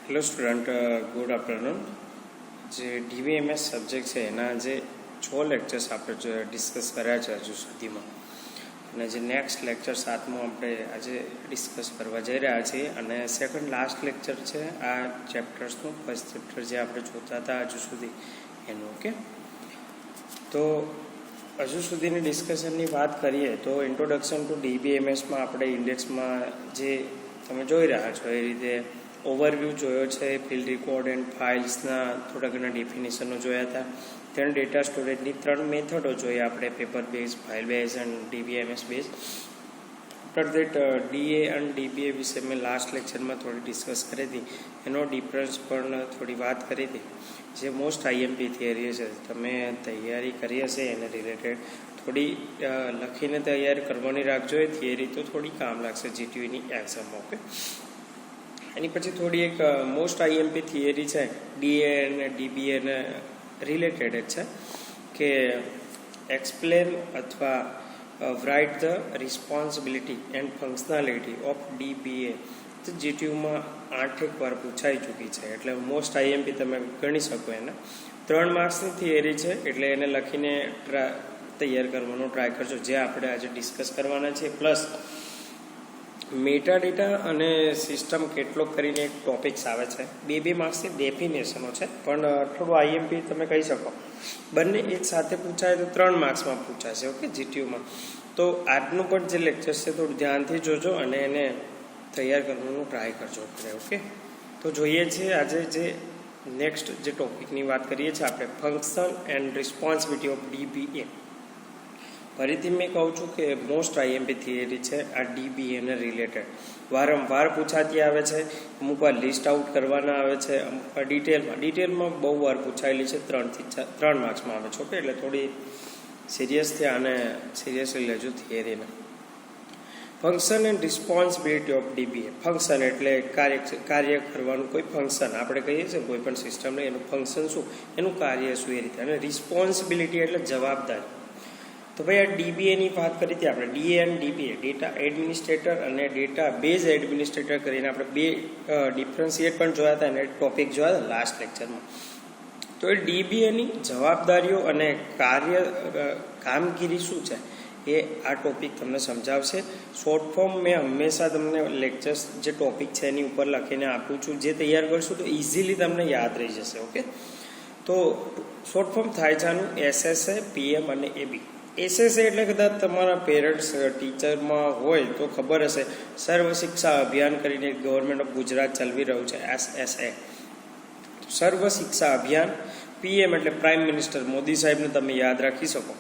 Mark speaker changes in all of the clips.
Speaker 1: Hello student, good afternoon. જે DBMS subject છે એના જે 6 લેક્ચર્સ આપણે ડિસ્કસ કર્યા છે હજુ સુધીમાં, અને જે નેક્સ્ટ લેક્ચર 7મું આપણે આજે ડિસ્કસ કરવા જઈ રહ્યા છીએ, અને સેકન્ડ લાસ્ટ લેક્ચર છે આ ચેપ્ટર્સનું. ફર્સ્ટ ચેપ્ટર જે આપણે જોતા હતા હજુ સુધી એનું. ઓકે, તો હજુ સુધીની ડિસ્કશનની વાત કરીએ તો ઇન્ટ્રોડક્શન ટુ DBMSમાં આપણે ઇન્ડેક્સમાં જે તમે જોઈ રહ્યા છો એ રીતે ઓવરવ્યૂ જોયો છે, ફિલ્ડ રેકોર્ડ એન્ડ ફાઇલ્સના થોડા ઘણા ડેફિનેશનો જોયા હતા, તેના ડેટા સ્ટોરેજની 3 મેથડો જોઈ આપણે, paper base, file base and DBMS base. After that DA અને DBA વિશે મેં લાસ્ટ લેક્ચરમાં થોડી ડિસ્કસ કરી હતી, એનો ડિફરન્સ પણ થોડી વાત કરી હતી. જે મોસ્ટ IMP થિયરી છે, તમે તૈયારી કરી હશે એને રિલેટેડ થોડી લખીને તૈયારી કરવાની રાખજો. એ થિયરી તો થોડી કામ લાગશે GTUની એક્ઝામમાં. ઓકે, એની પછી થોડી એક મોસ્ટ IMP થિયરી છે DA અને DBA ને રિલેટેડ જ છે, કે એક્સપ્લેન અથવા write the responsibility and functionality of DBA. GTUમાં 8 વાર પૂછાઈ ચૂકી છે, એટલે મોસ્ટ IMP તમે ગણી શકો. એને 3 માર્ક્સની થિયરી છે, એટલે એને લખીને તૈયાર કરવાનો ટ્રાય કરજો, જે આપણે આજે ડિસ્કસ કરવાના છે. પ્લસ મેટા ડેટા અને સિસ્ટમ કેટલો કરીને એક ટોપિક્સ આવે છે, 2 માર્ક્સની ડેફિનેશનો છે, પણ થોડું IMP તમે કહી શકો. બંને એક સાથે પૂછાય તો 3 માર્ક્સમાં પૂછાશે. ઓકે, GTUમાં. તો આજનું પણ જે લેક્ચર છે થોડું ધ્યાનથી જોજો અને એને તૈયાર કરવાનું ટ્રાય કરજો. ઓકે, તો જોઈએ છીએ આજે જે નેક્સ્ટ જે ટોપિકની વાત કરીએ છીએ આપણે, function and responsibility of DBA. ફરીથી મેં કહું છું કે મોસ્ટ IMP થિયરી છે આ DBA ને રિલેટેડ, વારંવાર પૂછાતી આવે છે. અમુક વાર લિસ્ટ આઉટ કરવાના આવે છે, અમુક વાર ડિટેલમાં બહુ વાર પૂછાયેલી છે, 3 માર્ક્સમાં આવે છે. ઓકે, એટલે થોડી સિરિયસથી આને સિરિયસલી લેજો થિયરીને. Function and responsibility of DBA. Function એટલે કાર્ય કરવાનું કોઈ ફંક્શન, આપણે કહીએ છીએ કોઈ પણ સિસ્ટમને એનું ફંક્શન શું, એનું કાર્ય શું, એ રીતે. અને રિસ્પોન્સિબિલિટી એટલે જવાબદારી. તો ભાઈ આ DBAની વાત કરી હતી આપણે, DA અને DBA, ડેટા એડમિનિસ્ટ્રેટર અને ડેટા બેઝ એડમિનિસ્ટ્રેટર કરીને આપણે 2 ડિફરન્શિએટ પણ જોયા હતા અને ટોપિક જોયા હતા લાસ્ટ લેક્ચરમાં. તો એ DBAની જવાબદારીઓ અને કામગીરી શું છે એ આ ટોપિક તમને સમજાવશે. શોર્ટ ફોર્મ મેં હંમેશા તમને લેક્ચર્સ જે ટોપિક છે એની ઉપર લખીને આપું છું, જે તૈયાર કરશું તો ઇઝીલી તમને યાદ રહી જશે. ઓકે, તો શોર્ટ ફોર્મ થાય છે આનું SSA, PM અને AB. SSA એટલે કદાચ તમારા પેરેન્ટ્સ ટીચરમાં હોય તો ખબર હશે, સર્વ શિક્ષા અભિયાન કરીને ગવર્મેન્ટ ઓફ ગુજરાત ચલાવી રહ્યું છે, SSA, સર્વ શિક્ષા અભિયાન. PM એટલે પ્રાઇમ મિનિસ્ટર મોદી સાહેબને તમે યાદ રાખી શકો.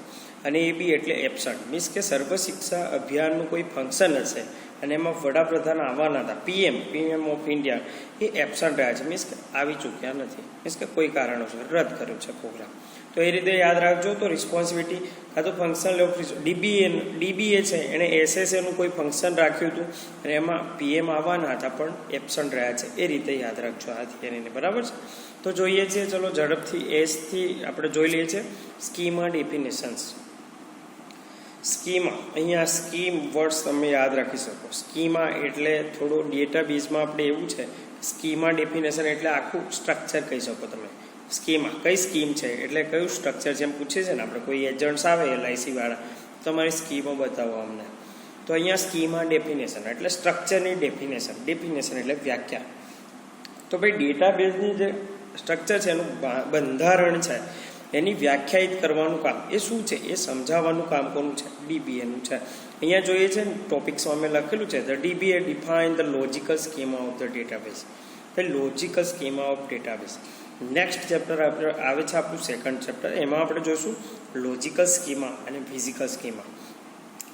Speaker 1: અને AB એટલે એબસન્ટ, મીન્સ કે સર્વ શિક્ષા અભિયાનનું કોઈ ફંક્શન હશે અને એમાં વડાપ્રધાન આવવાના હતા, PM of India, A absent રહ્યા છે, મીન્સ કે આવી ચૂક્યા નથી, મીન્સ કે કોઈ કારણોસર રદ કર્યો છે પ્રોગ્રામ. તો એ રીતે યાદ રાખજો. તો રિસ્પોન્સિબિલિટી કાં તો ફંક્શન ઓફ DBA છે, એણે SSAનું કોઈ ફંક્શન રાખ્યું હતું અને એમાં PM આવવાના હતા પણ એબસન્ટ રહ્યા છે, એ રીતે યાદ રાખજો આ થિયરીને. બરાબર છે? તો જોઈએ છીએ, ચલો ઝડપથી એસથી આપણે જોઈ લઈએ છીએ. Schema definitions. સ્કીમા, અહીંયા સ્કીમ વર્ડ્સ તમે યાદ રાખી શકો. સ્કીમા એટલે થોડું ડેટાબેઝમાં આપણે એવું છે, સ્કીમા ડેફિનેશન એટલે આખું સ્ટ્રક્ચર કહી શકો તમે. સ્કીમા કઈ સ્કીમ છે એટલે કયું સ્ટ્રક્ચર છે એમ પૂછે છે ને આપણે, કોઈ એજન્ટ્સ આવે LIC વાળા, તમારી સ્કીમો બતાવો અમને. તો અહીંયા સ્કીમા ડેફિનેશન એટલે સ્ટ્રક્ચરની ડેફિનેશન એટલે વ્યાખ્યા. તો ભાઈ ડેટાબેઝની જે સ્ટ્રક્ચર છે એનું બંધારણ છે, એની વ્યાખ્યાયિત કરવાનું કામ એ શું છે એ સમજાવવાનું કામ કોનું છે, DBAનું છે. અહીંયા જોઈએ છે ટોપિક્સમાં મેં લખેલું છે, the DBA define the logical schema of the database. Logical schema of database. Next chapter આવે છે આપણું સેકન્ડ ચેપ્ટર, એમાં આપણે જોઈશું લોજિકલ સ્કીમા અને ફિઝિકલ સ્કીમા.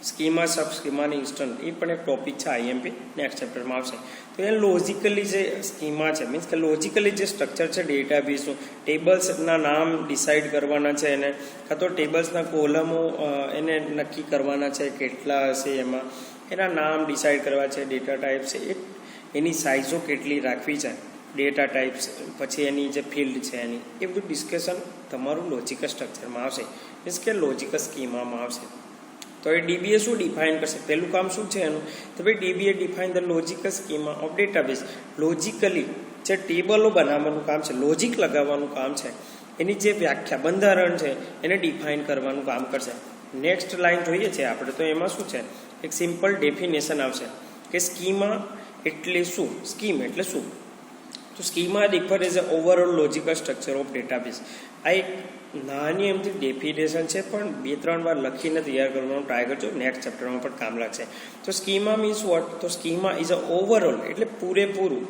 Speaker 1: સ્કીમા, સબ સ્કીમા અને ઇન્સ્ટન્ટ, એ પણ એક ટોપિક છે IMP, નેક્સ્ટ ચેપ્ટરમાં આવશે. તો એ લોજિકલી જે સ્કીમા છે, મીન્સ કે લોજિકલી જે સ્ટ્રક્ચર છે ડેટાબેઝનું, ટેબલ્સના નામ ડિસાઇડ કરવાના છે એને, કાં તો ટેબલ્સના કોલમો એને નક્કી કરવાના છે કેટલા હશે, એમાં એના નામ ડિસાઇડ કરવા છે, ડેટા ટાઈપ છે, એની સાઇઝો કેટલી રાખવી છે, ડેટા ટાઈપ્સ, પછી એની જે ફિલ્ડ છે એની, એ બધું ડિસ્કશન તમારું લોજિકલ સ્ટ્રક્ચરમાં આવશે, મીન્સ કે લોજિકલ સ્કીમામાં આવશે. તો એ DBA શું ડિફાઇન કરશે, પહેલું કામ શું છે એનું, તો ભાઈ DBA define the logical schema of database. Logically જે ટેબલો બનાવવાનું કામ છે, લોજિક લગાવવાનું કામ છે, એની જે વ્યાખ્યા બંધારણ છે એને ડિફાઇન કરવાનું કામ કરશે. નેક્સ્ટ લાઈન જોઈએ છે આપણે, તો એમાં શું છે, એક સિમ્પલ ડેફિનેશન આવશે કે સ્કીમા એટલે શું. સ્કીમ એટલે શું? તો schema refer as a overall logical structure of database. આ એક નાની એમથી ડેફિનેશન છે, પણ 2-3 વાર લખીને તૈયાર કરવાનો ટ્રાય કરજો, નેક્સ્ટ ચેપ્ટરમાં પણ કામ લાગશે. તો સ્કીમા મીન્સ વોટ? તો સ્કીમા ઇઝ અ ઓવરઓલ એટલે પૂરેપૂરું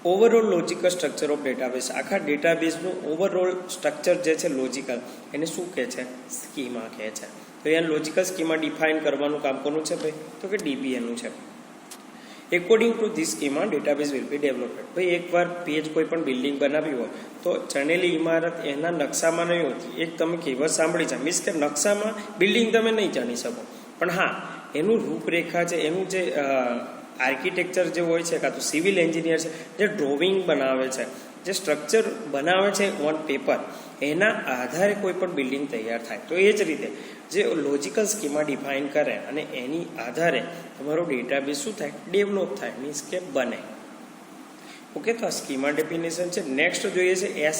Speaker 1: overall logical structure of database. આખા ડેટાબેઝનું ઓવરઓલ સ્ટ્રક્ચર જે છે લોજિકલ, એને શું કહે છે? સ્કીમા કહે છે. તો અહીંયા લોજિકલ સ્કીમા ડિફાઇન કરવાનું કામ કોનું છે ભાઈ? તો કે DBAનું છે. According to this schema database will be developed. ભાઈ એકવાર પેજ કોઈ પણ બિલ્ડિંગ બનાવી હોય તો ચણેલી ઇમારત એના નકશામાં નહીં હોતી. એક તમે કહેવત સાંભળી છે, મીન્સ કે નકશામાં બિલ્ડિંગ તમે નહીં જાણી શકો, પણ હા એનું રૂપરેખા છે, એનું જે આર્કિટેક્ચર જે હોય છે, કાં તો સિવિલ એન્જિનિયર છે જે ડ્રોઈંગ બનાવે છે, જે સ્ટ્રક્ચર બનાવે છે ઓન પેપર, એના આધારે કોઈ પણ બિલ્ડિંગ તૈયાર થાય. તો એ જ રીતે જે લોજિકલ સ્કીમા ડિફાઇન કરે અને એની આધારે તમારો ડેટાબેઝ શું થાય? ડેવલપ થાય, મીન્સ કે બને. ઓકે, તો આ સ્કીમા ડેફિનેશન છે. નેક્સ્ટ જોઈએ છે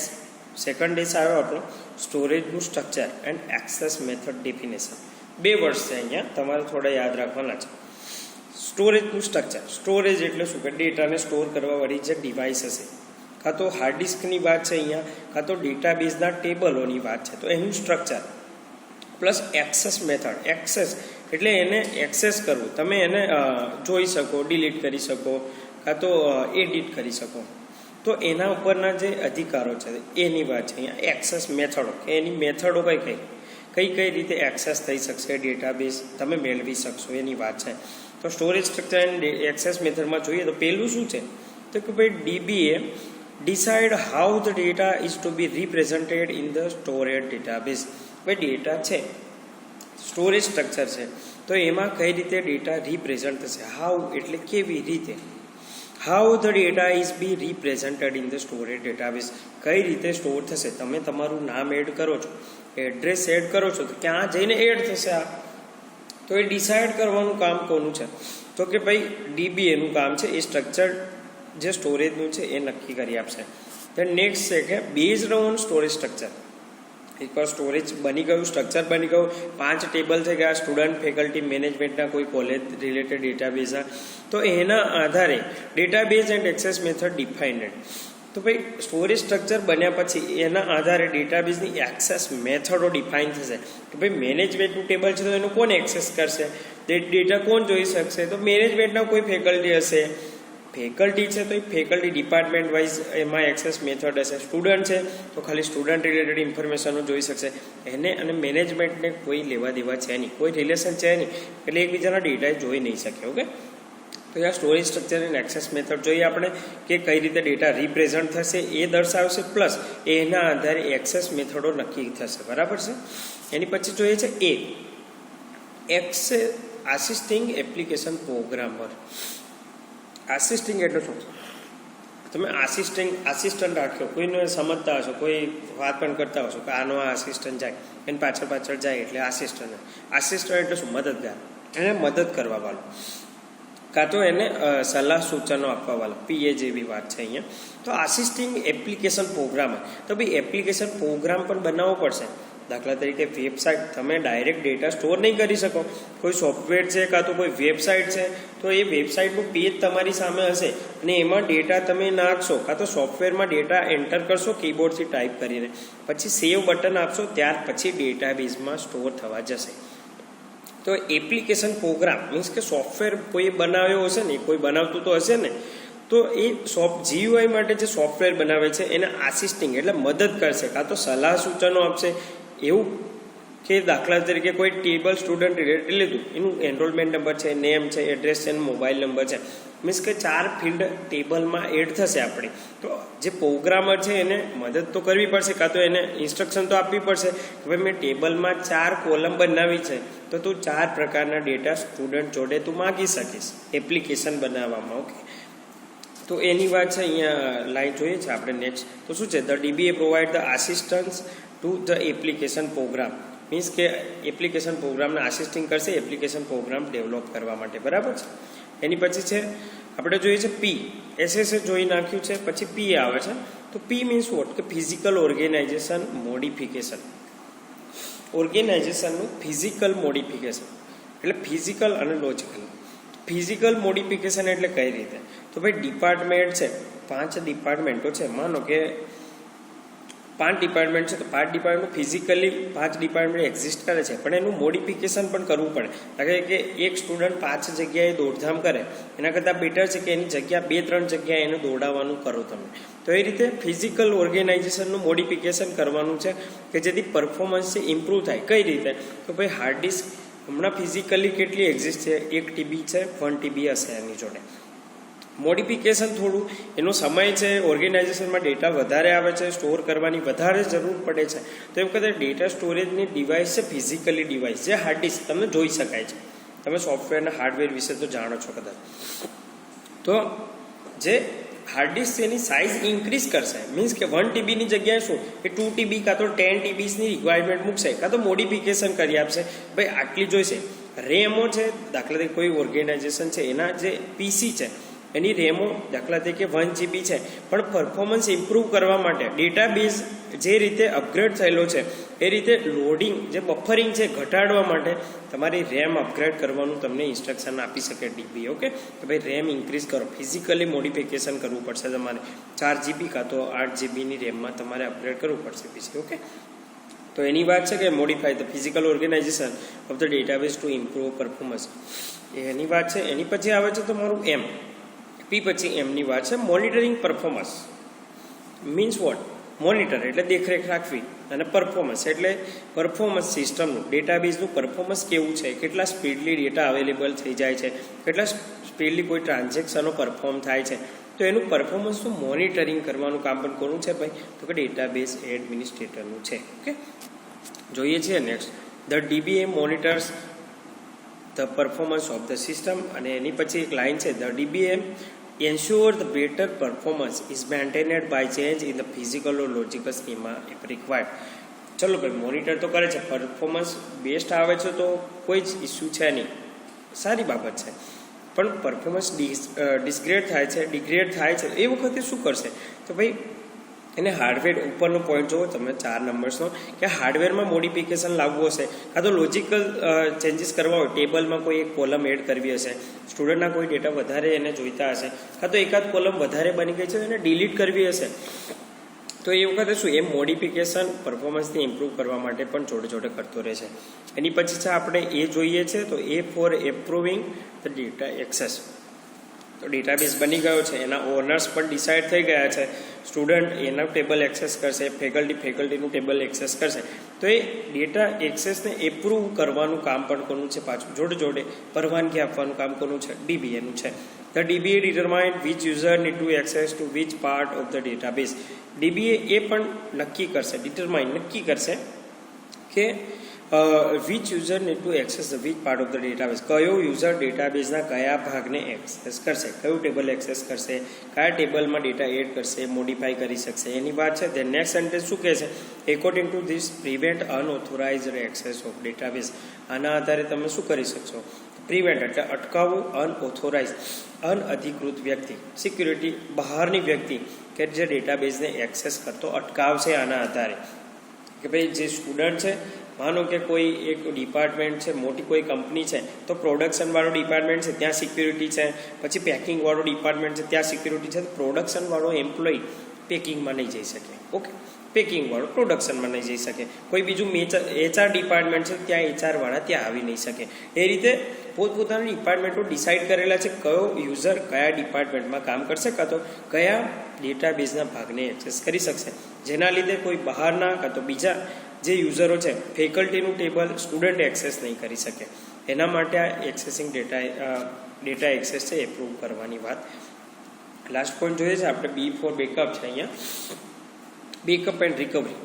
Speaker 1: સેકન્ડ એસ આવ્યો આપણો, સ્ટોરેજનું structure and access method definition. 2 વર્ષ છે અહીંયા, તમારે થોડા યાદ રાખવાના છે. સ્ટોરેજનું સ્ટ્રક્ચર. સ્ટોરેજ એટલે શું? કે ડેટાને સ્ટોર કરવાવાળી જે ડિવાઇસ હશે, કાં તો હાર્ડ ડિસ્કની વાત છે અહીંયા, કાં તો ડેટાબેઝના ટેબલોની વાત છે. તો એનું structure plus access method. Access એટલે એને એક્સેસ કરવું, તમે એને જોઈ શકો, ડિલીટ કરી શકો, કાં તો એડિટ કરી શકો. તો એના ઉપરના જે અધિકારો છે એની વાત છે અહીંયા. એક્સેસ મેથડો, કે એની મેથડો કઈ રીતે એક્સેસ થઈ શકશે, ડેટાબેઝ તમે મેળવી શકશો, એની વાત છે. તો સ્ટોરેજ સ્ટ્રક્ચર એન્ડ એક્સેસ મેથડમાં જોઈએ તો પહેલું શું છે? તો કે ભાઈ DBA decide how the data is to be represented in the storage database. ભાઈ ડેટા છે, સ્ટોરેજ સ્ટ્રક્ચર છે, તો એમાં કઈ રીતે ડેટા રિપ્રેઝન્ટ થશે? હાઉ એટલે કેવી રીતે. How the data is be represented in the storage database. કઈ રીતે સ્ટોર થશે? તમે તમારું નામ એડ કરો છો, એડ્રેસ એડ કરો છો, તો ક્યાં જઈને એડ થશે આ? તો એ ડિસાઇડ કરવાનું કામ કોનું છે? તો કે ભાઈ DBAનું કામ છે. એ સ્ટ્રક્ચર જે સ્ટોરેજનું છે એ નક્કી કરી આપશે. then નેક્સ્ટ છે કે બેઝડ ઓન સ્ટોરેજ સ્ટ્રક્ચર. એકવાર સ્ટોરેજ બની ગયું, સ્ટ્રક્ચર બની ગયું, 5 ટેબલ છે કે આ સ્ટુડન્ટ, ફેકલ્ટી, મેનેજમેન્ટના કોઈ કોલેજ રિલેટેડ ડેટાબેઝ, તો એના આધારે database and access method defined. તો ભાઈ સ્ટોરેજ સ્ટ્રક્ચર બન્યા પછી એના આધારે ડેટાબેઝની એક્સેસ મેથડો ડિફાઇન થશે. કે ભાઈ મેનેજમેન્ટનું ટેબલ છે તો એનું કોણ એક્સેસ કરશે? ડેટા કોણ જોઈ શકશે? તો મેનેજમેન્ટના કોઈ ફેકલ્ટી હશે, ફેકલ્ટી છે તો એ ફેકલ્ટી ડિપાર્ટમેન્ટ વાઇઝ એમાં એક્સેસ મેથડ હશે. સ્ટુડન્ટ છે તો ખાલી સ્ટુડન્ટ રિલેટેડ ઇન્ફોર્મેશનો જોઈ શકશે. એને અને મેનેજમેન્ટને કોઈ લેવા દેવા છે નહીં, કોઈ રિલેશન છે નહીં, એટલે એકબીજાના ડેટા જોઈ નહીં શકે. ઓકે, તો આ storage structure and access method જોઈએ આપણે કે કઈ રીતે ડેટા રિપ્રેઝન્ટ થશે એ દર્શાવશે, પ્લસ એના આધારે એક્સેસ મેથડો નક્કી થશે. બરાબર છે. એની પછી જોઈએ છે આસિસ્ટિંગ એપ્લિકેશન પ્રોગ્રામર. આસિસ્ટિંગ એટલે શું? તમે આસિસ્ટન્ટ રાખ્યો, કોઈને સમજતા હશો, કોઈ વાત પણ કરતા હશો કે આનો આ આસિસ્ટન્ટ જાય, એની પાછળ જાય એટલે આસિસ્ટન્ટ. આસિસ્ટન્ટ એટલે શું? મદદગાર, એને મદદ કરવા વાળો, કાં તો એને સલાહ સૂચનો આપવા વાળો, PA જેવી વાત છે અહીંયા. તો આસિસ્ટિંગ એપ્લિકેશન પ્રોગ્રામર. તો ભાઈ એપ્લિકેશન પ્રોગ્રામ પણ બનાવવો પડશે. દાખલા તરીકે વેબસાઇટ, તમે ડાયરેક્ટ ડેટા સ્ટોર નહીં કરી શકો. કોઈ સોફ્ટવેર છે કાં તો કોઈ વેબસાઇટ છે, તો એ વેબસાઇટનું પેજ તમારી સામે હશે અને એમાં ડેટા તમે નાખશો, કાં તો સોફ્ટવેરમાં ડેટા એન્ટર કરશો કીબોર્ડથી ટાઈપ કરીને, પછી સેવ બટન આપશો, ત્યાર પછી ડેટાબેઝમાં સ્ટોર થવા જશે. તો એપ્લિકેશન પ્રોગ્રામ મીન્સ કે સોફ્ટવેર કોઈ બનાવ્યો હશે ને, કોઈ બનાવતું તો હશે ને, તો એ GUI માટે જે સોફ્ટવેર બનાવે છે એને આસિસ્ટિંગ એટલે મદદ કરશે, કાં તો સલાહ સૂચનો આપશે. એવું કે દાખલા તરીકે કોઈ ટેબલ સ્ટુડન્ટ રિલેટેડ લીધું, એનું એનરોલમેન્ટ નંબર છે, નેમ છે, એડ્રેસ છે, મોબાઈલ નંબર છે, મીન્સ કે 4 ફિલ્ડ ટેબલમાં એડ થશે આપણી. તો જે પ્રોગ્રામર છે એને મદદ તો કરવી પડશે, કાં તો એને ઇન્સ્ટ્રક્શન તો આપવી પડશે કે ભાઈ મેં ટેબલમાં 4 કોલમ બનાવી છે, તો તું 4 પ્રકારના ડેટા સ્ટુડન્ટ જોડે તું માગી શકીશ એપ્લિકેશન બનાવવામાં. ઓકે, તો એની વાત છે. અહીંયા લાઈન જોઈએ છે આપણે નેક્સ્ટ. તો શું છે? The DBA provide the assistance to the application program. Means કે એપ્લિકેશન પ્રોગ્રામને આસિસ્ટિંગ કરશે એપ્લિકેશન પ્રોગ્રામ ડેવલપ કરવા માટે. બરાબર છે. એની પછી છે આપણે જોઈએ છે પી, એસએસ જોઈ નાખ્યું છે, પછી પી આવે છે. તો પી મીન્સ વોટ કે ફિઝિકલ ઓર્ગેનાઇઝેશન મોડિફિકેશન. ઓર્ગેનાઇઝેશનનું ફિઝિકલ મોડિફિકેશન એટલે ફિઝિકલ અને લોજિકલ. ફિઝિકલ મોડિફિકેશન એટલે કઈ રીતે? તો ભાઈ ડિપાર્ટમેન્ટ છે, 5 ડિપાર્ટમેન્ટો છે, માનો કે 5 ડિપાર્ટમેન્ટ છે, તો 5 ડિપાર્ટમેન્ટ ફિઝિકલી 5 ડિપાર્ટમેન્ટ એક્ઝિસ્ટ કરે છે, પણ એનું મોડિફિકેશન પણ કરવું પડે. કારણ કે એક સ્ટુડન્ટ 5 જગ્યાએ દોડધામ કરે એના કરતાં બેટર છે કે એની જગ્યા 2-3 જગ્યાએ એને દોડાવવાનું કરો તમે. તો એ રીતે ફિઝિકલ ઓર્ગેનાઇઝેશનનું મોડિફિકેશન કરવાનું છે કે જેથી પરફોર્મન્સ ઇમ્પ્રૂવ થાય. કઈ રીતે? તો ભાઈ હાર્ડ ડિસ્ક હમણાં ફિઝિકલી કેટલી એક્ઝિસ્ટ છે? 1 TB છે, 1 TB હશે એની જોડે. મોડિફિકેશન થોડું એનો સમય છે, ઓર્ગેનાઇઝેશનમાં ડેટા વધારે આવે છે, સ્ટોર કરવાની વધારે જરૂર પડે છે. તો એમ કદાચ ડેટા સ્ટોરેજની ડિવાઇસ છે ફિઝિકલી ડિવાઇસ, જે હાર્ડ ડિસ્ક તમને જોઈ શકાય છે. તમે સોફ્ટવેરના હાર્ડવેર વિશે તો જાણો છો કદાચ. તો જે હાર્ડ ડિસ્ક એની સાઇઝ ઇન્ક્રીઝ કરશે, મીન્સ કે 1 TBની જગ્યાએ શું એ 2 TB કાં તો 10 TBની રિક્વાયરમેન્ટ મૂકશે, કાં તો મોડિફિકેશન કરી આપશે. ભાઈ આટલી જોઈશે. રેમો છે, દાખલા તરીકે કોઈ ઓર્ગેનાઇઝેશન છે એના જે પીસી છે એની રેમો દાખલા તરીકે 1 GB છે, પણ પરફોર્મન્સ ઇમ્પ્રૂવ કરવા માટે ડેટાબેઝ જે રીતે અપગ્રેડ થયેલો છે એ રીતે લોડિંગ જે બફરિંગ છે ઘટાડવા માટે તમારી રેમ અપગ્રેડ કરવાનું તમને ઇન્સ્ટ્રક્શન આપી શકે ડીબી. ઓકે, તો ભાઈ રેમ ઇન્ક્રીઝ કરો, ફિઝિકલી મોડિફિકેશન કરવું પડશે તમારે. 4 GB કાં તો 8 GBની રેમમાં તમારે અપગ્રેડ કરવું પડશે પીસી. ઓકે, તો એની વાત છે કે modify the physical organisation of the database to improve performance, એની વાત છે. એની પછી આવે છે તમારું એમ. પી પછી એમની વાત છે monitoring performance. Means what? Monitor એટલે દેખરેખ રાખવી, અને પરફોર્મન્સ એટલે પરફોર્મન્સ સિસ્ટમનું, ડેટાબેઝનું પરફોર્મન્સ કેવું છે, કેટલા સ્પીડલી ડેટા અવેલેબલ થઈ જાય છે, કેટલા સ્પીડલી કોઈ ટ્રાન્ઝેક્શનો પરફોર્મ થાય છે. તો એનું પરફોર્મન્સનું મોનિટરિંગ કરવાનું કામ પણ કોનું છે ભાઈ? તો કે ડેટાબેઝ એડમિનિસ્ટ્રેટરનું છે. ઓકે, જોઈએ છીએ next. The DBA monitors the performance of the system. અને એની પછી એક લાઇન છે, the DBA ensure the better performance is maintained by change in the physical or logical schema if required. ચલો ભાઈ મોનિટર તો કરે છે, પરફોર્મન્સ બેસ્ટ આવે છે તો કોઈ જ ઇસ્યુ છે નહીં, સારી બાબત છે. પણ પરફોર્મન્સ ડિગ્રેડ થાય છે એ વખતે શું કરશે? તો ભાઈ એને હાર્ડવેર ઉપરનો પોઈન્ટ જોવો તમે 4 નંબર્સનો, કે હાર્ડવેરમાં મોડિફિકેશન લાવવું હશે, કાં તો લોજિકલ ચેન્જીસ કરવા હોય, ટેબલમાં કોઈ એક કોલમ એડ કરવી હશે, સ્ટુડન્ટના કોઈ ડેટા વધારે એને જોઈતા હશે, કાં તો એકાદ કોલમ વધારે બની ગઈ છે એને ડિલીટ કરવી હશે. તો એ વખતે શું એ મોડિફિકેશન પરફોર્મન્સને ઇમ્પ્રૂવ કરવા માટે પણ જોડે જોડે કરતો રહેશે. એની પછી છે આપણે એ જોઈએ છે, તો એ ફોર એપ્રુવિંગ ધ ડેટા એક્સેસ. તો ડેટાબેઝ બની ગયો છે, એના ઓનર્સ પણ ડિસાઇડ થઈ ગયા છે, સ્ટુડન્ટ એના ટેબલ એક્સેસ કરશે, ફેકલ્ટીનું ટેબલ એક્સેસ કરશે. તો એ ડેટા એક્સેસને એપ્રુવ કરવાનું કામ પણ કોનું છે? પાછું જોડે જોડે પરવાનગી આપવાનું કામ કોનું છે? DBAનું છે. The DBA determine which user need to access to which part of the database. DBA એ પણ નક્કી કરશે કે which user need to access the which part of the database. કયો યુઝર ડેટાબેઝના કયા ભાગને એક્સેસ કરશે, કયું ટેબલ એક્સેસ કરશે, કયા ટેબલમાં ડેટા એડ કરશે, મોડિફાઈ કરી શકશે, એની વાત છે. ધેન નેક્સ્ટ સેન્ટેન્સ શું કહે છે? According to this prevent unauthorised access of database. આના આધારે તમે શું કરી શકશો? પ્રિવેન્ટ એટલે અટકાવવું, અનઓથોરાઇઝ અનઅધિકૃત વ્યક્તિ, સિક્યુરિટી બહારની વ્યક્તિ કે જે ડેટાબેઝને એક્સેસ કરતો અટકાવશે. આના આધારે કે ભાઈ જે સ્ટુડન્ટ છે, માનો કે કોઈ એક ડિપાર્ટમેન્ટ છે, મોટી કોઈ કંપની છે, તો પ્રોડક્શનવાળો ડિપાર્ટમેન્ટ છે ત્યાં સિક્યુરિટી છે, પછી પેકિંગવાળો ડિપાર્ટમેન્ટ છે ત્યાં સિક્યુરિટી છે. તો પ્રોડક્શનવાળો એમ્પ્લોય પેકિંગમાં નહીં જઈ શકે. ઓકે, પેકિંગવાળો પ્રોડક્શનમાં નહીં જઈ શકે. કોઈ બીજું HR ડિપાર્ટમેન્ટ છે ત્યાં HR વાળા ત્યાં આવી નહીં શકે. એ રીતે પોતપોતાના ડિપાર્ટમેન્ટો ડિસાઇડ કરેલા છે કયો યુઝર કયા ડિપાર્ટમેન્ટમાં કામ કરશે, કાં તો કયા ડેટાબેઝના ભાગને એક્સેસ કરી શકશે. જેના લીધે કોઈ બહારના કાં તો બીજા જે યુઝરો છે, ફેકલ્ટીનું ટેબલ સ્ટુડન્ટ એક્સેસ નહીં કરી શકે. એના માટે આ એક્સેસિંગ ડેટા એક્સેસ છે એપ્રૂવ કરવાની વાત. લાસ્ટ પોઈન્ટ જોઈએ છે આપણે, બી ફોર બેકઅપ છે અહીંયા, બેકઅપ એન્ડ રિકવરી.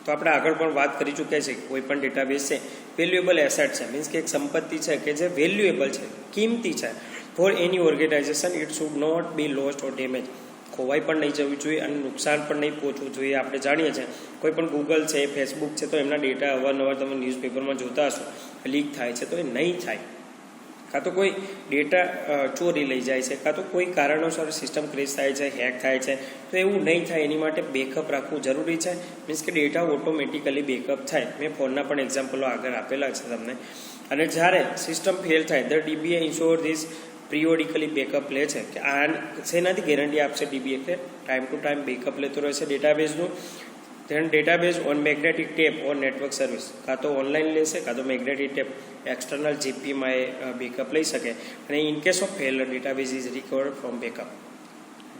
Speaker 1: તો આપણે આગળ પણ વાત કરી ચૂક્યા છે કે કોઈ પણ ડેટાબેઝ છે વેલ્યુએબલ એસેટ છે, મીન્સ કે એક સંપત્તિ છે કે જે વેલ્યુએબલ છે, કિંમતી છે. For any organisation it should not be lost or damage. ખોવાઈ પણ નહીં જવું જોઈએ અને નુકસાન પણ નહીં પહોંચવું જોઈએ. આપણે જાણીએ છીએ કોઈ પણ ગૂગલ છે, ફેસબુક છે, તો એમના ડેટા અવારનવાર તમે ન્યૂઝપેપરમાં જોતા હશો લીક થાય છે, તો એ નહીં થાય. કાં તો કોઈ ડેટા ચોરી લઈ જાય છે, કાં તો કોઈ કારણોસર સિસ્ટમ ક્રેશ થાય છે, હેક થાય છે. તો એવું નહીં થાય એની માટે બેકઅપ રાખવું જરૂરી છે. મીન્સ કે ડેટા ઓટોમેટિકલી બેકઅપ થાય. મેં ફોનના પણ એક્ઝામ્પલો આગળ આપેલા છે તમને. અને જ્યારે સિસ્ટમ ફેલ થાય the DBA ensure this periodically backup લે છે. કે આ શેનાથી ગેરંટી આપશે DBA કે ટાઈમ ટુ ટાઈમ બેકઅપ લેતો રહેશે ડેટાબેઝનું. Then database on magnetic tape on network service, કાં તો ઓનલાઈન લેશે કાં તો મેગ્નેટિક ટેપ એક્સટર્નલ GPમાં એ બેકઅપ લઈ શકે. અને in case of failure database is recovered from backup.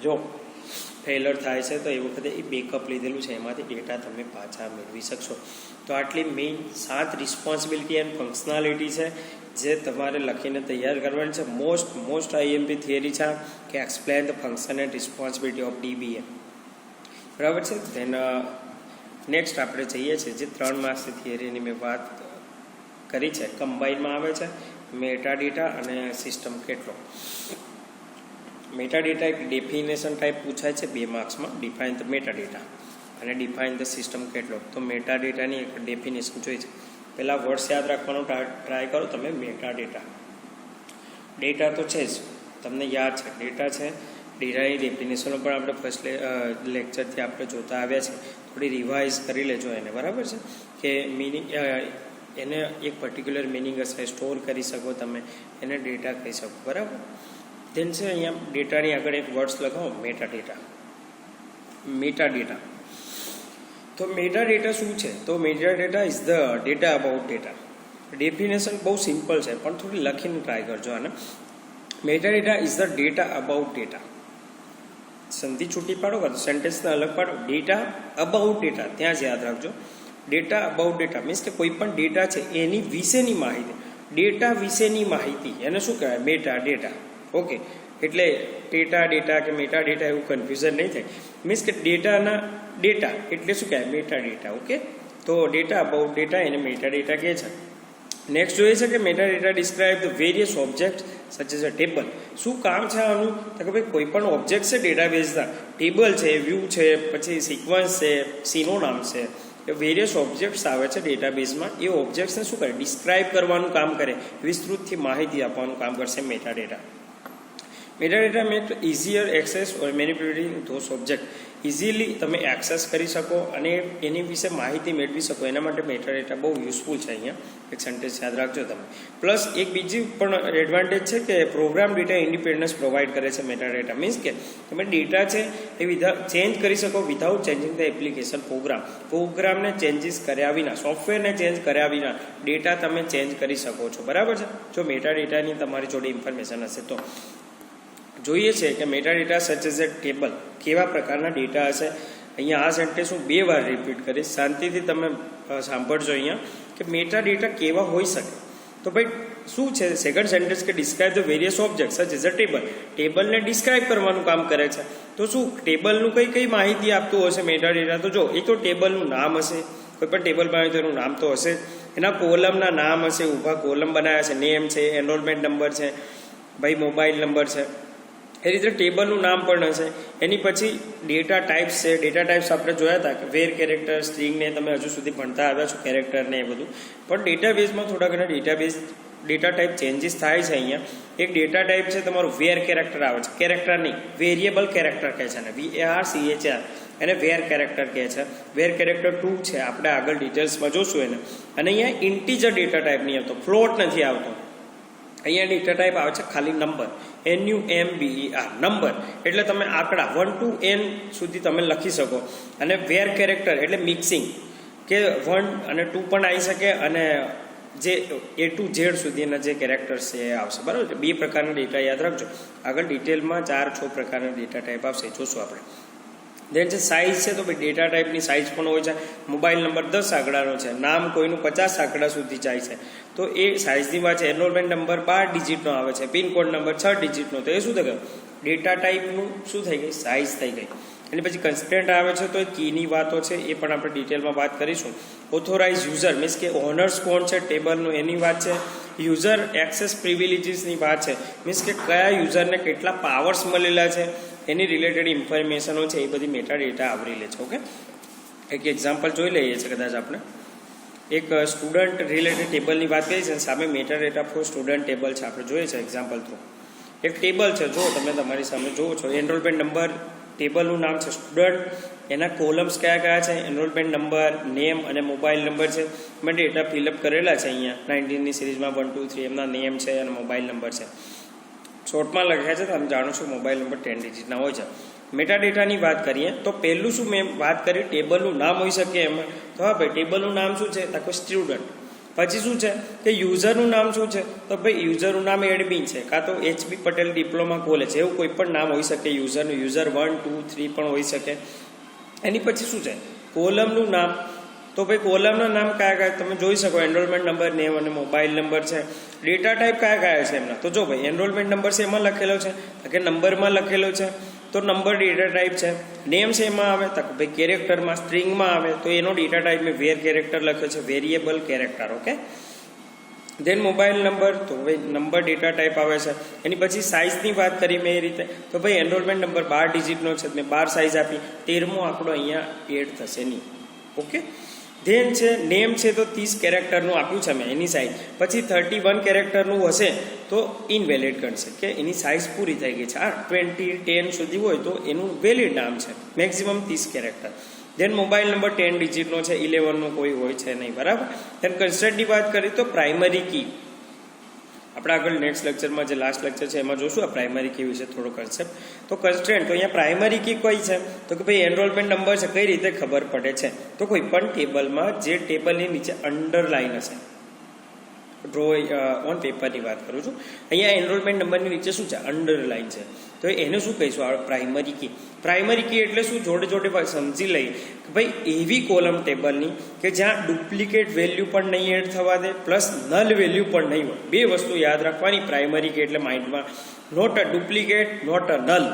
Speaker 1: જો ફેલર થાય છે તો એ વખતે એ બેકઅપ લીધેલું છે એમાંથી ડેટા તમે પાછા મેળવી શકશો. તો આટલી મેઇન 7 રિસ્પોન્સિબિલિટી એન્ડ ફંક્શનાલિટી છે જે તમારે લખીને તૈયાર કરવાની છે. મોસ્ટ IMP થિયરી છે કે explain the function and responsibility of DBA. બરાબર છે. ધેન નેક્સ્ટ આપણે જઈએ છીએ જે 3 માર્ક્સની થિયરીની મેં વાત કરી છે. કમ્બાઈનમાં આવે છે મેટા ડેટા અને સિસ્ટમ કેટલો. મેટા ડેટા એક ડેફિનેશન ટાઈપ પૂછાય છે 2 માર્ક્સમાં. ડિફાઇન ધ મેટા ડેટા અને ડિફાઇન ધ સિસ્ટમ કેટલો. તો મેટા ડેટાની એક ડેફિનેશન જોઈ છે. પહેલાં વર્ડ્સ યાદ રાખવાનો ટ્રાય કરો તમે. મેટા ડેટા, ડેટા તો છે જ, તમને યાદ છે ડેટા છે. ડેટાની ડેફિનેશનો પણ આપણે ફર્સ્ટ લેક્ચરથી આપણે જોતા આવ્યા છે. થોડી રિવાઇઝ કરી લેજો એને. બરાબર છે કે મિનિંગ એને એક પર્ટિક્યુલર મિનિંગ હશે, સ્ટોર કરી શકો તમે એને, ડેટા કહી શકો. બરાબર. ધેન છે અહીંયા ડેટાની આગળ એક વર્ડ્સ લખાવો મેટા ડેટા. મેટા ડેટા તો મેટા ડેટા શું છે? તો meta data is the data about data. Definition બહુ સિમ્પલ છે પણ થોડી લખીને ટ્રાય કરજો આને. Meta data is the data about data. સંધિ છૂટી પાડો કાં તો સેન્ટેન્સને અલગ પાડો. ડેટા અબાઉટ ડેટા ત્યાં જ યાદ રાખજો. ડેટા અબાઉટ ડેટા મીન્સ કે કોઈ પણ ડેટા છે એની વિશેની માહિતી, ડેટા વિશેની માહિતી એને શું કહેવાય? Meta data. ઓકે, એટલે ડેટા કે મેટા ડેટા એવું કન્ફ્યુઝન નહીં થાય. મીન્સ કે ડેટાના ડેટા એટલે શું કહેવાય? Meta data. ઓકે, તો ડેટા અબાઉટ ડેટા એને મેટા ડેટા કહે છે. નેક્સ્ટ જોઈએ છે કે meta data describe the various object such as a table. શું કામ છે આનું? તો કે ભાઈ કોઈ પણ ઓબ્જેક્ટ છે ડેટાબેઝના, ટેબલ છે, વ્યૂ છે, પછી સિક્વન્સ છે, સિનોનામ છે, એ વેરિયસ ઓબ્જેક્ટ્સ આવે છે ડેટાબેઝમાં. એ ઓબ્જેક્ટ્સને શું કરે? ડિસ્ક્રાઇબ કરવાનું કામ કરે, વિસ્તૃતથી માહિતી આપવાનું કામ કરશે meta data. Meta data make easier access or manipulating those object. Easily તમે એક્સેસ કરી શકો અને એની વિશે માહિતી મેળવી શકો. એના માટે મેટા ડેટા બહુ યુઝફુલ છે. અહીંયા એક સેન્ટેન્સ યાદ રાખજો તમે. પ્લસ એક બીજી પણ એડવાન્ટેજ છે કે પ્રોગ્રામ ડેટા ઇન્ડિપેન્ડન્સ પ્રોવાઈડ કરે છે મેટા ડેટા. મીન્સ કે તમે ડેટા છે એ ચેન્જ કરી શકો વિધાઉટ ચેન્જિંગ ધ એપ્લિકેશન પ્રોગ્રામને ચેન્જીસ કર્યા વિના, સોફ્ટવેરને ચેન્જ કર્યા વિના ડેટા તમે ચેન્જ કરી શકો છો. બરાબર છે. જો મેટા ડેટાની તમારી જોડે ઇન્ફોર્મેશન હશે તો. જોઈએ છે કે મેટા ડેટા સચ એઝ અ ટેબલ. કેવા પ્રકારના ડેટા હશે? અહીંયા આ સેન્ટેન્સ હું 2 વાર રિપીટ કરીશ, શાંતિથી તમે સાંભળજો. અહીંયા કે મેટા ડેટા કેવા હોઈ શકે. તો ભાઈ શું છે? સેકન્ડ સેન્ટેન્સ કે describe the various object such as a table. ટેબલને ડિસ્ક્રાઇબ કરવાનું કામ કરે છે. તો શું ટેબલનું કઈ માહિતી આપતું હશે મેટા ડેટા? તો જો એક તો ટેબલનું નામ હશે. કોઈ પણ ટેબલ બનાવ્યું તો એનું નામ તો હશે. એના કોલમના નામ હશે, ઊભા કોલમ બનાવ્યા છે, નેમ છે, એનરોલમેન્ટ નંબર છે, ભાઈ મોબાઈલ નંબર છે, એ રીતે ટેબલનું નામ પણ હશે. એની પછી ડેટા ટાઈપ્સ છે. ડેટા ટાઈપ્સ આપણે જોયા હતા કે વેર કેરેક્ટર, સ્ટ્રિંગને તમે હજુ સુધી ભણતા આવ્યા છો, કેરેક્ટરને એ બધું. પણ ડેટાબેઝમાં થોડા ઘણા ડેટા ટાઈપ ચેન્જીસ થાય છે. અહીંયા એક ડેટા ટાઈપ છે તમારું વેર કેરેક્ટર આવે છે. કેરેક્ટર નહીં, વેરિયેબલ કેરેક્ટર કહે છે ને, VARCHR એને વેર કેરેક્ટર કહે છે. વેર કેરેક્ટર 2 છે, આપણે આગળ ડિટેલ્સમાં જોશું એને. અને અહીંયા ઇન્ટીજર ડેટા ટાઈપ નહીં આવતો, ફ્લોટ નથી આવતો. અહીંયા ડેટા ટાઈપ આવે છે ખાલી નંબર, NUMBER નંબર. એટલે તમે આંકડા 1 to N સુધી તમે લખી શકો. અને વેર કેરેક્ટર એટલે મિક્સિંગ, કે 1 અને 2 પણ આવી શકે અને જે A to Z સુધીના જે કેરેક્ટર્સ છે એ આવશે. બરાબર. 2 પ્રકારના ડેટા યાદ રાખજો. આગળ ડિટેલમાં 4-6 પ્રકારના ડેટા ટાઈપ આવશે, જોશું આપણે. દેન જે સાઇઝ છે તો ભાઈ ડેટા ટાઈપની સાઇઝ પણ હોય છે. મોબાઈલ નંબર 10 આંકડાનો છે, નામ કોઈનું 50 આંકડા સુધી જાય છે, તો એ સાઇઝની વાત છે. એનરોલમેન્ટ નંબર 12 ડિજિટનો આવે છે, પિનકોડ નંબર 6 ડિજિટનો, તો એ શું થઈ ગયું? ડેટા ટાઈપનું શું થઈ ગઈ? સાઇઝ થઈ ગઈ. એની પછી કન્સ્ટ્રેન્ટ આવે છે, તો એ કીની વાતો છે, એ પણ આપણે ડિટેલમાં વાત કરીશું. ઓથોરાઇઝ યુઝર મીન્સ કે ઓનર્સ કોણ છે ટેબલનું, એની વાત છે. યુઝર એક્સેસ પ્રિવિલેજીસની વાત છે, મીન્સ કે કયા યુઝરને કેટલા પાવર્સ મળેલા છે એની રિલેટેડ ઇન્ફોર્મેશનો છે, એ બધી મેટા ડેટા આવરી લે છે. ઓકે, એક એક્ઝામ્પલ જોઈ લઈએ છીએ કદાચ આપણે. એક સ્ટુડન્ટ રિલેટેડ ટેબલની વાત કરી છે અને સામે મેટાડેટા ફોર સ્ટુડન્ટ ટેબલ છે, આપણે જોઈએ છે એક્ઝામ્પલ થ્રુ. એક ટેબલ છે, જો તમે તમારી સામે જુઓ છો, એનરોલમેન્ટ નંબર ટેબલનું નામ છે સ્ટુડન્ટ, એના કોલમ્સ કયા કયા છે, એનરોલમેન્ટ નંબર, નેમ અને મોબાઈલ નંબર છે. મેં ડેટા ફિલઅપ કરેલા છે અહીંયા 19ની સિરીઝમાં 1 2 3 એમના નેમ છે અને મોબાઈલ નંબર છે. શોર્ટમાં લખ્યા છે, તમે જાણો છો મોબાઈલ નંબર 10 ડિજિટના હોય છે. મેટાડેટાની વાત કરીએ તો પહેલું શું મેં વાત કરી, ટેબલનું નામ હોઈ શકે એમાં. તો હા ભાઈ, ટેબલનું નામ શું છે, તો સ્ટુડન્ટ. પછી શું છે કે યુઝરનું નામ શું છે, તો ભાઈ યુઝરનું નામ એડમિન છે, કાં તો HB પટેલ ડિપ્લોમા કોલેજ, એવું કોઈ પણ નામ હોઈ શકે યુઝરનું. યુઝર 1 2 3 પણ હોઈ શકે. એની પછી શું છે, કોલમનું નામ. તો ભાઈ કોલમના નામ કયા કયા તમે જોઈ શકો, એનરોલમેન્ટ નંબર, નેમ અને મોબાઈલ નંબર છે. ડેટા ટાઈપ કયા કયા છે એમના, તો જો ભાઈ એનરોલમેન્ટ નંબર છે એમાં લખેલો છે કે નંબરમાં લખેલો છે, તો નંબર ડેટા ટાઈપ છે. નેમ છે એમાં આવે તો ભાઈ કેરેક્ટરમાં, સ્ટ્રિંગમાં આવે તો એનો ડેટા ટાઈપ મેં વેર કેરેક્ટર લખ્યો છે, વેરિયેબલ કેરેક્ટર. ઓકે. દેન મોબાઈલ નંબર, તો ભાઈ નંબર ડેટા ટાઈપ આવે છે. એની પછી સાઇઝની વાત કરી મેં એ રીતે, તો ભાઈ એનરોલમેન્ટ નંબર 12 ડિજિટનો છે, મેં 12 સાઇઝ આપી, 13મો આંકડો અહીંયા એડ થશે નહીં. ઓકે. ધેન છે નેમ છે, તો 30 કેરેક્ટરનું આપ્યું છે મેં એની સાઇઝ. પછી 31 કેરેક્ટરનું હશે તો ઇનવેલિડ ગણશે કે એની સાઇઝ પૂરી થઈ ગઈ છે. 20 10 સુધી હોય તો એનું વેલિડ નામ છે, મેક્સિમમ 30 કેરેક્ટર. દેન મોબાઈલ નંબર 10 ડિજિટનો છે, 11નો કોઈ હોય છે નહીં, બરાબર. દેન કન્સ્ટ્રેન્ટની વાત કરીએ તો પ્રાઇમરી કી, આપણે આગળ નેક્સ્ટ લેક્ચરમાં જે લાસ્ટ લેક્ચર છે એમાં જોશું આ પ્રાઇમરી કી વિશે થોડો કન્સેપ્ટ. તો કન્સ્ટ્રેન્ટ, તો અહીંયા પ્રાઇમરી કી કઈ છે, તો કે ભાઈ એનરોલમેન્ટ નંબર છે, કઈ રીતે ખબર પડે છે, તો કોઈ પણ ટેબલમાં જે ટેબલની નીચે અંડરલાઈન હશે, ડ્રો ઓન પેપરની વાત કરું છું, અહીંયા એનરોલમેન્ટ નંબરની નીચે શું છે, અંડરલાઈન છે, તો એને શું કહીશું, આ પ્રાઇમરી કી. પ્રાઇમરી કી એટલે શું, જોડે જોડે સમજી લઈએ કે ભાઈ એવી કોલમ ટેબલની કે જ્યાં ડુપ્લિકેટ વેલ્યુ પણ નહીં એડ થવા દે, પ્લસ નલ વેલ્યુ પણ નહીં હોય. બે વસ્તુ યાદ રાખવાની પ્રાઇમરી કી એટલે માઇન્ડમાં, not a duplicate, not a null.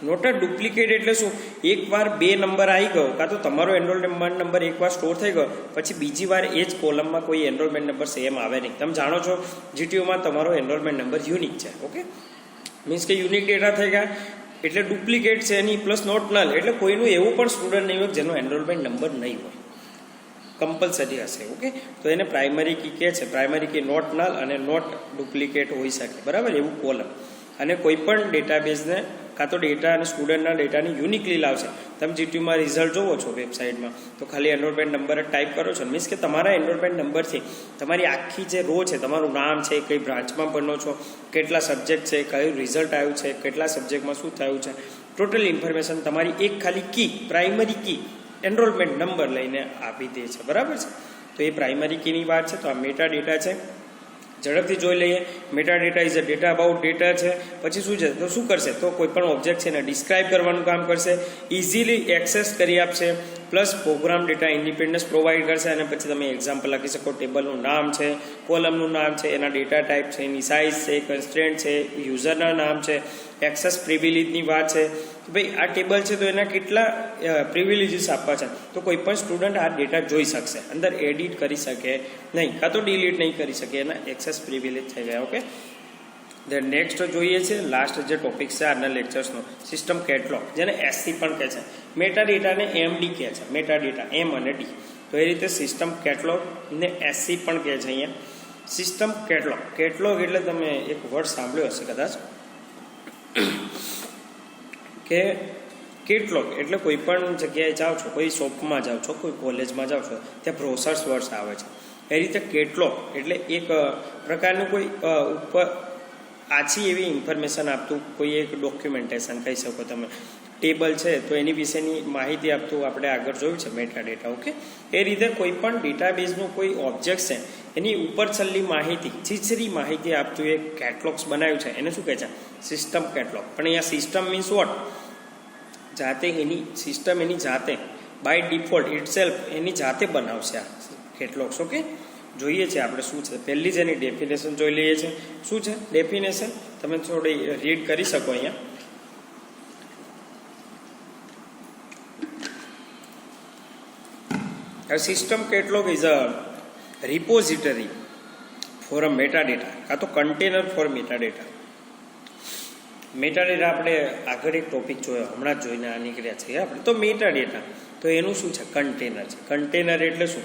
Speaker 1: Not a duplicate એટલે શું, એકવાર બે નંબર આવી ગયો, કાં તો તમારો એનરોલમેન્ટ નંબર એકવાર સ્ટોર થઈ ગયો, પછી બીજી વાર એ જ કોલમમાં કોઈ એનરોલમેન્ટ નંબર સેમ આવે નહીં. તમે જાણો છો GTOમાં તમારો એનરોલમેન્ટ નંબર યુનિક છે. ઓકે, મીન્સ કે યુનિક ડેટા થઈ ગયા એટલે ડુપ્લિકેટ છે એની, પ્લસ નોટ નલ એટલે કોઈનું એવું પણ સ્ટુડન્ટ નહીં હોય જેનો એનરોલમેન્ટ નંબર નહીં હોય, કમ્પલસરી હશે. ઓકે, તો એને પ્રાઇમરી કી કહે છે. પ્રાઇમરી કી નોટ નલ અને નોટ ડુપ્લિકેટ હોઈ શકે, બરાબર, એવું કોલમ. અને કોઈ પણ ડેટાબેઝને કાં તો ડેટા અને સ્ટુડન્ટના ડેટાની યુનિકલી લાવશે. તમે GTOમાં રિઝલ્ટ જોવો છો વેબસાઇટમાં, તો ખાલી એનરોલમેન્ટ નંબર જ ટાઈપ કરો છો, મીન્સ કે તમારા એનરોલમેન્ટ નંબરથી તમારી આખી જે રો છે, તમારું નામ છે, કઈ બ્રાન્ચમાં ભણો છો, કેટલા સબ્જેક્ટ છે, કયું રિઝલ્ટ આવ્યું છે, કેટલા સબ્જેક્ટમાં શું થયું છે, ટોટલ ઇન્ફોર્મેશન તમારી એક ખાલી કી, પ્રાઇમરી કી એનરોલમેન્ટ નંબર લઈને આપી દે છે, બરાબર છે. તો એ પ્રાઇમરી કીની વાત છે. તો આ મેટા ડેટા છે, ઝડપથી જોઈ લઈએ. Meta data is a data about data છે. પછી શું છે, તો શું કરશે, તો કોઈ પણ ઓબ્જેક્ટ છે એને ડિસ્ક્રાઇબ કરવાનું કામ કરશે, ઇઝીલી એક્સેસ કરી આપશે, plus program data independence provide કરશે. અને પછી તમે એક્ઝામ્પલ લખી શકો, ટેબલનું નામ છે, કોલમનું નામ છે, એના ડેટા ટાઈપ છે, એની સાઇઝ છે, કન્સ્ટ્રેન્ટ છે, યુઝરના નામ છે, એક્સેસ પ્રિવિલેજની વાત છે. ભાઈ આ ટેબલ છે તો એના કેટલા પ્રિવિલેજીસ આપવા છે, તો કોઈ પણ સ્ટુડન્ટ આ ડેટા જોઈ શકશે, અંદર એડિટ કરી શકે નહીં, કાં તો ડિલીટ નહીં કરી શકે, એના એક્સેસ પ્રિવિલેજ થઈ ગયા. ઓકે, દેન નેક્સ્ટ જોઈએ છે લાસ્ટ જે ટોપિક છે આજના લેક્ચર્સનો, સિસ્ટમ કેટલોગ, જેને SC પણ કહે છે. મેટા ડેટાને MD કહે છે, મેટા ડેટા M અને D. તો એ રીતે સિસ્ટમ કેટલોગ ને SC પણ કહે છે. અહીંયા સિસ્ટમ કેટલોગ, કેટલોગ એટલે તમે એક વર્ડ સાંભળ્યો હશે કદાચ કે કેટલોગ એટલે કોઈ પણ જગ્યાએ જાઓ છો, કોઈ શોપમાં જાઓ છો, કોઈ કોલેજમાં જાઓ છો, ત્યાં બ્રોશર્સ વર્ડ્સ આવે છે. એ રીતે કેટલોગ એટલે એક પ્રકારનું કોઈ ઉપર આછી એવી ઇન્ફોર્મેશન આપતું કોઈ એક ડોક્યુમેન્ટેશન કહી શકો તમે. ટેબલ છે તો એની વિશેની માહિતી આપતું આપણે આગળ જોયું છે મેટા ડેટા. ઓકે, એ રીતે કોઈ પણ ડેટાબેઝનું કોઈ ઓબ્જેક્ટ છે એની ઉપર છેલ્લી માહિતી, છીછરી માહિતી આપતું એક કેટલોગ્સ બનાવ્યું છે, એને શું કહે છે, સિસ્ટમ કેટલોગ. પણ અહીંયા સિસ્ટમ મીન્સ વોટ, જાતે એની સિસ્ટમ એની જાતે બાય ડિફોલ્ટ ઇટસેલ્ફ એની જાતે બનાવશે આ કેટલોગ્સ. ઓકે, જોઈએ છે આપણે શું છે. પહેલી જ એની ડેફિનેશન જોઈ લઈએ છીએ. શું છે ડેફિનેશન, તમે થોડી રીડ કરી શકો અહીંયા. A system catalog is a repository for a metadata, કાં તો container for metadata. મેટાડેટા આપણે આગળ એક ટોપિક જોયો, હમણાં જ જોઈને આ નીકળ્યા છે આપણે. તો મેટાડેટા તો એનું શું છે, કન્ટેનર છે. કન્ટેનર એટલે શું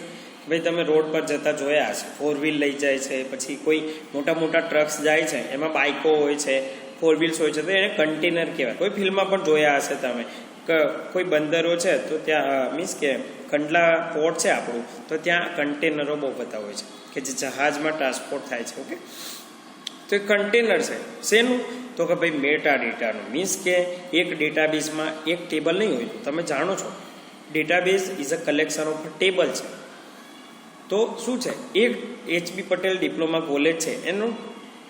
Speaker 1: ભાઈ તમે રોડ પર જતા જોયા હશે, 4 વ્હીલ લઈ જાય છે, પછી કોઈ મોટા મોટા ટ્રક્સ જાય છે, એમાં બાઇકો હોય છે, 4 વ્હીલ્સ હોય છે, તો એને કન્ટેનર કહેવાય. કોઈ ફિલ્મમાં પણ જોયા હશે તમે, કોઈ બંદરો છે તો ત્યાં મીન્સ કે કંડલા પોર્ટ છે આપણું, તો ત્યાં કન્ટેનરો બહુ બધા હોય છે કે જે જહાજમાં ટ્રાન્સપોર્ટ થાય છે. ઓકે, તો એ કન્ટેનર છે શેનું? તો કે ભાઈ મેટા ડેટાનું. મીન્સ કે એક ડેટાબેઝમાં એક ટેબલ નહીં હોય. તમે જાણો છો database is a collection of table છે. તો શું છે, એક એચબી પટેલ ડિપ્લોમા કોલેજ છે એનું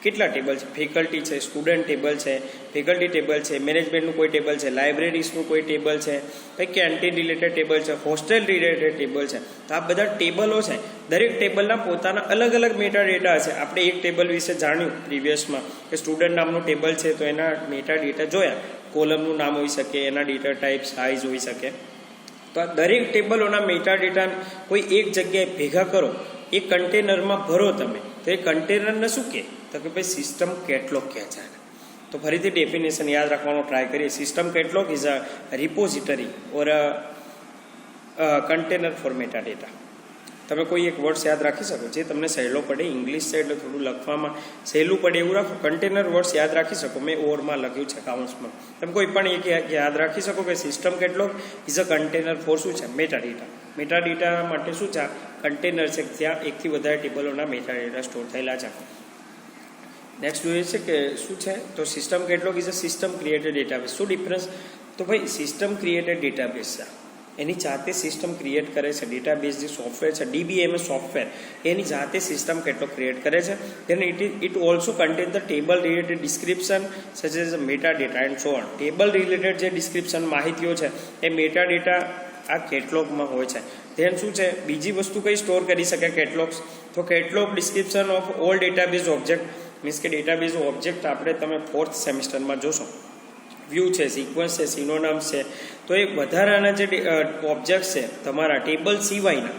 Speaker 1: કેટલા ટેબલ છે? ફેકલ્ટી છે, સ્ટુડન્ટ ટેબલ છે, ફેકલ્ટી ટેબલ છે, મેનેજમેન્ટનું કોઈ ટેબલ છે, લાઇબ્રેરીઝનું કોઈ ટેબલ છે, કંઈ કેન્ટીન રિલેટેડ ટેબલ છે, હોસ્ટેલ રિલેટેડ ટેબલ છે. તો આ બધા ટેબલો છે, દરેક ટેબલના પોતાના અલગ અલગ મેટા ડેટા હશે. આપણે એક ટેબલ વિશે જાણ્યું પ્રીવિયસમાં કે સ્ટુડન્ટ નામનું ટેબલ છે, તો એના મેટા ડેટા જોયા, કોલમનું નામ હોઈ શકે, એના ડેટા ટાઈપ સાઇઝ હોઈ શકે. તો આ દરેક ટેબલોના મેટા ડેટા કોઈ એક જગ્યાએ ભેગા કરો, એક કન્ટેનરમાં ભરો તમે, તો એ કન્ટેનરને શું કહે? તો કે ભાઈ સિસ્ટમ કેટલોગ કહે છે. તો ફરીથી ડેફિનેશન યાદ રાખવાનો ટ્રાય કરીએ. System catalogue is a repository or a container for meta data. તમે કોઈ એક વર્ડ્સ યાદ રાખી શકો જે તમને સહેલો પડે. ઇંગ્લિશ છે એટલે થોડું લખવામાં સહેલું પડે એવું રાખો. કન્ટેનર વર્ડ્સ યાદ રાખી શકો. મેં ઓરમાં લખ્યું છે કાઉન્ટ્સમાં. તમે કોઈ પણ એક યાદ રાખી શકો કે system catalogue is a container for શું છે? Meta data. મેટા ડેટા માટે શું છે? કન્ટેનર છે, ત્યાં એકથી વધારે ટેબલોના મેટા ડેટા સ્ટોર થયેલા છે. નેક્સ્ટ જોઈએ છે કે શું છે? તો system catalogue is a system created database. શું ડિફરન્સ? તો ભાઈ સિસ્ટમ ક્રિએટેડ ડેટાબેઝ છે, એની જાતે સિસ્ટમ ક્રિએટ કરે છે. ડેટાબેઝ જે સોફ્ટવેર છે, DBMS સોફ્ટવેર, એની જાતે સિસ્ટમ કેટલોગ ક્રિએટ કરે છે. then it also contain the table related description such as meta data and so on. Table related જે ડિસ્ક્રિપ્શન માહિતીઓ છે એ મેટા ડેટા આ કેટલોગમાં હોય છે. ધેન શું છે? બીજી વસ્તુ કઈ સ્ટોર કરી શકે કેટલોગ્સ? તો catalogue description of all database object. Means કે ડેટાબેઝ ઓબ્જેક્ટ આપણે તમે 4th સેમિસ્ટરમાં જોશો, વ્યૂ છે, સિક્વન્સ છે, સિનોનામ્સ છે. તો એ વધારાના જે ઓબ્જેક્ટ્સ છે તમારા ટેબલ સિવાયના,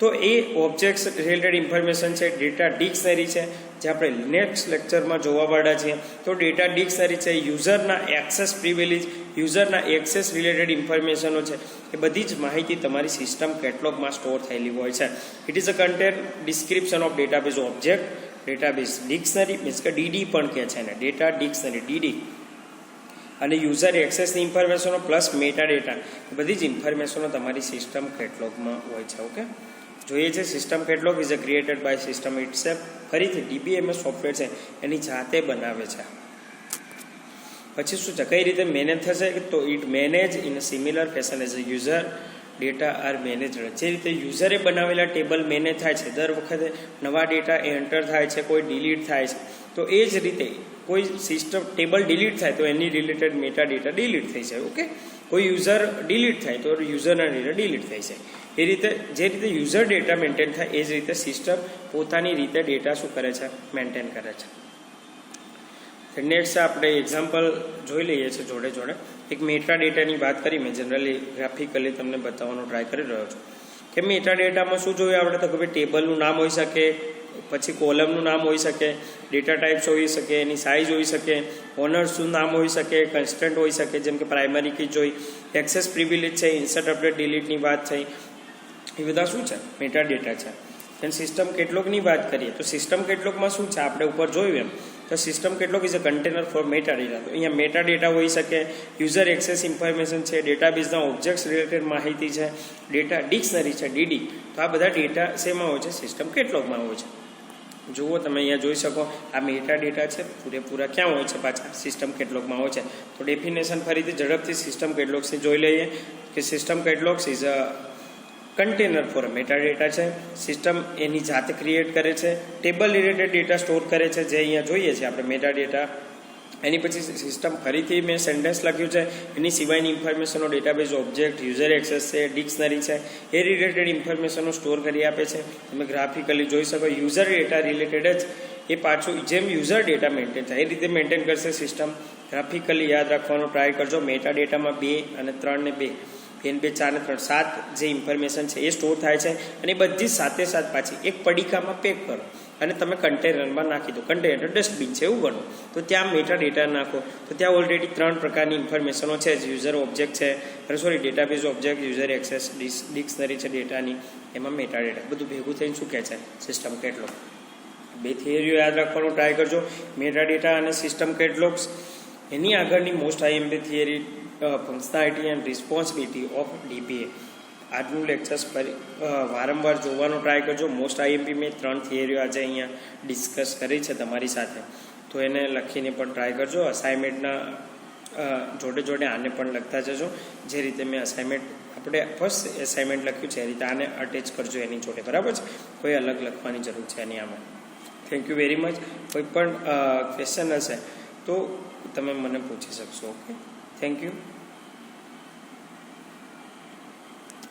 Speaker 1: તો એ ઓબ્જેક્ટ્સ રિલેટેડ ઇન્ફોર્મેશન છે. ડેટા ડિક્શનરી છે જે આપણે નેક્સ્ટ લેક્ચરમાં જોવાવાળા છીએ. તો ડેટા ડિક્શનરી છે, યુઝરના એક્સેસ પ્રિવિલેજ, યુઝરના એક્સેસ રિલેટેડ ઇન્ફોર્મેશનો છે, એ બધી જ માહિતી તમારી સિસ્ટમ કેટલોગમાં સ્ટોર થયેલી હોય છે. It is a content description of database object. Database dictionary means કે DD પણ કહે છે ને, ડેટા ડિક્શનરી DD, અને યુઝર એક્સેસની ઇન્ફોર્મેશનો પ્લસ મેટા ડેટા, બધી જ ઇન્ફોર્મેશનો તમારી સિસ્ટમ કેટલોગમાં હોય છે. ઓકે, જોઈએ છે system catalogue is a created by system itself. ફરીથી DBMS સોફ્ટવેર છે એની જાતે બનાવે છે. પછી શું છે, કઈ રીતે મેનેજ થશે? તો it manage in a similar fashion as a user data are managed. જે રીતે યુઝરે બનાવેલા ટેબલ મેનેજ થાય છે, દર વખતે નવા ડેટા એન્ટર થાય છે, કોઈ ડિલીટ થાય છે, તો એ જ રીતે કોઈ સિસ્ટમ ટેબલ ડિલીટ થાય તો એની રિલેટેડ મેટા ડેટા ડિલીટ થઈ જાય. ઓકે, કોઈ યુઝર ડિલીટ થાય તો યુઝરના ડેટા ડિલીટ થઈ જાય. એ રીતે જે રીતે યુઝર ડેટા મેન્ટેન થાય એ જ રીતે સિસ્ટમ પોતાની રીતે ડેટા શું કરે છે? મેન્ટેન કરે છે. નેક્સ્ટ આપણે એક્ઝામ્પલ જોઈ લઈએ છીએ જોડે જોડે. એક મેટા ડેટાની વાત કરી, મેં જનરલી ગ્રાફિકલી તમને બતાવવાનો ટ્રાય કરી રહ્યો છું કે મેટા ડેટામાં શું જોઈએ આપણે? તો કે ભાઈ ટેબલનું નામ હોઈ શકે, પછી કોલમનું નામ હોઈ શકે, ડેટા ટાઈપ્સ હોઈ શકે, એની સાઇઝ હોઈ શકે, ઓનર્સનું નામ હોઈ શકે, કન્સ્ટન્ટ હોઈ શકે, જેમ કે પ્રાઇમરી કી જોઈ, એક્સેસ પ્રિવિલેજ છે, ઇન્સર્ટ અપડેટ ડિલીટની વાત થઈ, એ બધા શું છે? મેટા ડેટા છે. then સિસ્ટમ કેટલોગની વાત કરીએ તો સિસ્ટમ કેટલોગમાં શું છે? આપણે ઉપર જોયું એમ તો system catalogue is a container for meta data. તો અહીંયા મેટા ડેટા હોઈ શકે, યુઝર એક્સેસ ઇન્ફોર્મેશન છે, ડેટાબેઝના ઓબ્જેક્ટ્સ રિલેટેડ માહિતી છે, ડેટા ડિક્શનરી છે DD. તો આ બધા ડેટા શેમાં હોય છે? સિસ્ટમ કેટલોગમાં હોય છે. જુઓ તમે અહીંયા જોઈ શકો, આ મેટા ડેટા છે પૂરેપૂરા ક્યાં હોય છે? પાછા સિસ્ટમ કેટલોગમાં હોય છે. તો ડેફિનેશન ફરીથી ઝડપથી સિસ્ટમ કેટલોગ્સથી જોઈ લઈએ કે system catalogues is a container for meta data છે. સિસ્ટમ એની જાતે ક્રિએટ કરે છે, ટેબલ રિલેટેડ ડેટા સ્ટોર કરે છે, જે અહીંયા જોઈએ છે આપણે મેટા ડેટા. એની પછી સિસ્ટમ ફરીથી મેં સેન્ટેન્સ લખ્યું છે, એની સિવાયની ઇન્ફોર્મેશનો ડેટાબેઝ ઓબ્જેક્ટ, યુઝર એક્સેસ છે, ડિક્શનરી છે, એ રિલેટેડ ઇન્ફોર્મેશનો સ્ટોર કરી આપે છે. તમે ગ્રાફિકલી જોઈ શકો, યુઝર ડેટા રિલેટેડ જ એ પાછું જેમ યુઝર ડેટા મેન્ટેન થાય એ રીતે મેન્ટેન કરશે સિસ્ટમ. ગ્રાફિકલી યાદ રાખવાનો ટ્રાય કરજો. મેટા ડેટામાં 2 અને 3 ને 2, 2, 4 ને 3, 7 જે ઇન્ફોર્મેશન છે એ સ્ટોર થાય છે, અને બધી સાથે સાથ પાછી એક પડીકામાં પેક કરો અને તમે કન્ટેનરમાં નાખી દો. કન્ટેનર ડસ્ટબિન છે એવું ગણો. તો ત્યાં મેટા ડેટા નાખો તો ત્યાં ઓલરેડી 3 પ્રકારની ઇન્ફોર્મેશનો છે. યુઝર ઓબ્જેક્ટ છે, sorry database object, user access, dictionary છે ડેટાની, એમાં મેટા ડેટા બધું ભેગું થઈને શું કહે છે? System catalogue. 2 થિયરીઓ યાદ રાખવાનું ટ્રાય કરજો, મેટા ડેટા અને સિસ્ટમ કેટલોગ્સ. એની આગળની most IMP theory functionality and responsibility of DBA. આજનું લેક્ચર્સ વારંવાર જોવાનો ટ્રાય કરજો. મોસ્ટ આઈએમપી મેં 3 થિયરીઓ આજે અહીંયા ડિસ્કસ કરી છે તમારી સાથે, તો એને લખીને પણ ટ્રાય કરજો. અસાઇનમેન્ટના જોડે જોડે આને પણ લખતા જજો. જે રીતે મેં અસાઇનમેન્ટ આપણે ફર્સ્ટ અસાઇનમેન્ટ લખ્યું છે એ રીતે આને અટેચ કરજો એની જોડે, બરાબર છે? કોઈ અલગ લખવાની જરૂર છે નહીં આમાં. Thank you very much. કોઈ પણ ક્વેશ્ચન હશે તો તમે મને પૂછી શકશો. Okay, thank you.